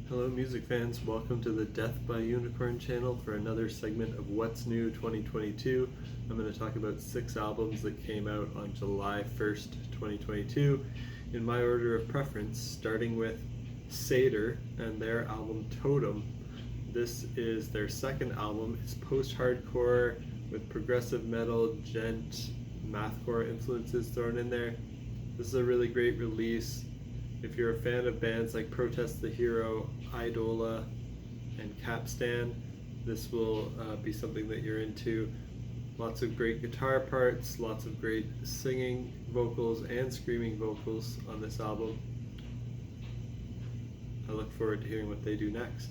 Hello music fans, welcome to the Death by Unicorn channel for another segment of What's New 2022. I'm going to talk about 6 albums that came out on July 1st, 2022 in my order of preference, starting with Satyr and their album Totem. This is their second album. It's post-hardcore with progressive metal, gent, mathcore influences thrown in there. This is a really great release. If you're a fan of bands like Protest the Hero, Idola, and Capstan, this will be something that you're into. Lots of great guitar parts, lots of great singing vocals and screaming vocals on this album. I look forward to hearing what they do next.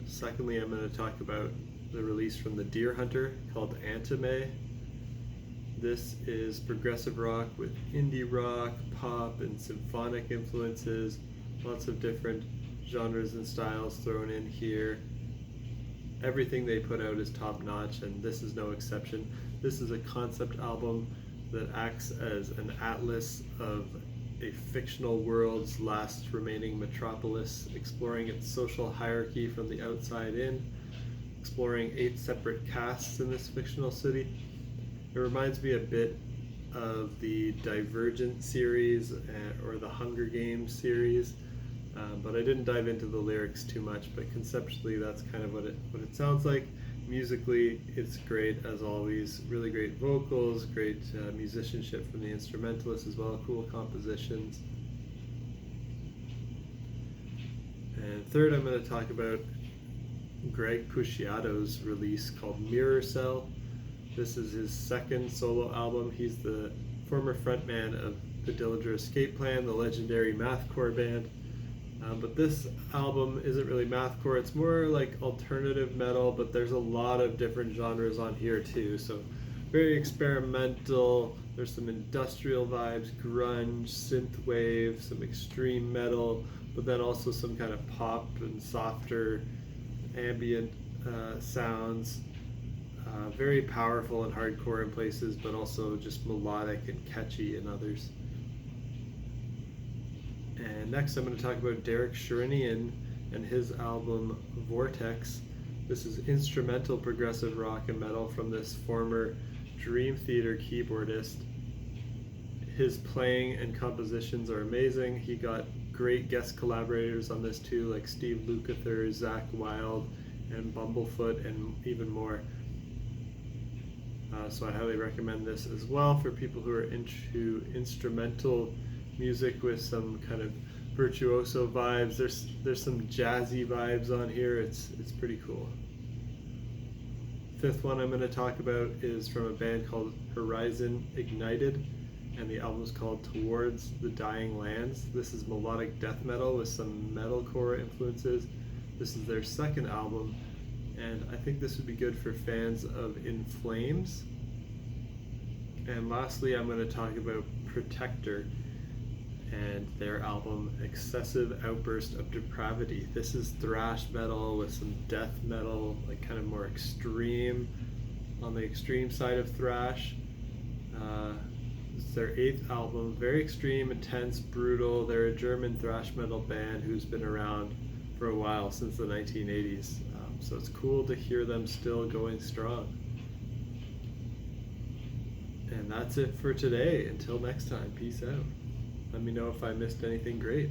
Secondly, I'm going to talk about the release from the Deer Hunter called Antimai. This is progressive rock with indie rock, pop, and symphonic influences. Lots of different genres and styles thrown in here. Everything they put out is top notch, and this is no exception. This is a concept album that acts as an atlas of a fictional world's last remaining metropolis, exploring its social hierarchy from the outside in, exploring 8 separate castes in this fictional city. It reminds me a bit of the Divergent series or the Hunger Games series, but I didn't dive into the lyrics too much, but conceptually that's kind of what it sounds like. Musically, it's great as always. Really great vocals, great musicianship from the instrumentalists as well, cool compositions. And third, I'm going to talk about Greg Puciato's release called Mirrorcell. This is his second solo album. He's the former frontman of the Dillinger Escape Plan, the legendary mathcore band. But this album isn't really mathcore, it's more like alternative metal, but there's a lot of different genres on here too. So very experimental, there's some industrial vibes, grunge, synthwave, some extreme metal, but then also some kind of pop and softer ambient sounds. Very powerful and hardcore in places, but also just melodic and catchy in others. And next I'm going to talk about Sherinian and his album Vortex. This is instrumental progressive rock and metal from this former Dream Theater keyboardist. His playing and compositions are amazing. He got great guest collaborators on this too, like Steve Lukather, Zach Wilde, and Bumblefoot, and even more. So I highly recommend this as well for people who are into instrumental music with some kind of virtuoso vibes. There's some jazzy vibes on here. It's pretty cool. Fifth one I'm going to talk about is from a band called Horizon Ignited, and the album is called Towards the Dying Lands. This is melodic death metal with some metalcore influences. This is their second album, and I think this would be good for fans of In Flames. And lastly, I'm going to talk about Protector and their album Excessive Outburst of Depravity. This is thrash metal with some death metal, like kind of more extreme, on the extreme side of thrash. It's their 8th album, very extreme, intense, brutal. They're a German thrash metal band who's been around for a while, since the 1980s. So it's cool to hear them still going strong. And that's it for today. Until next time, peace out. Let me know if I missed anything great.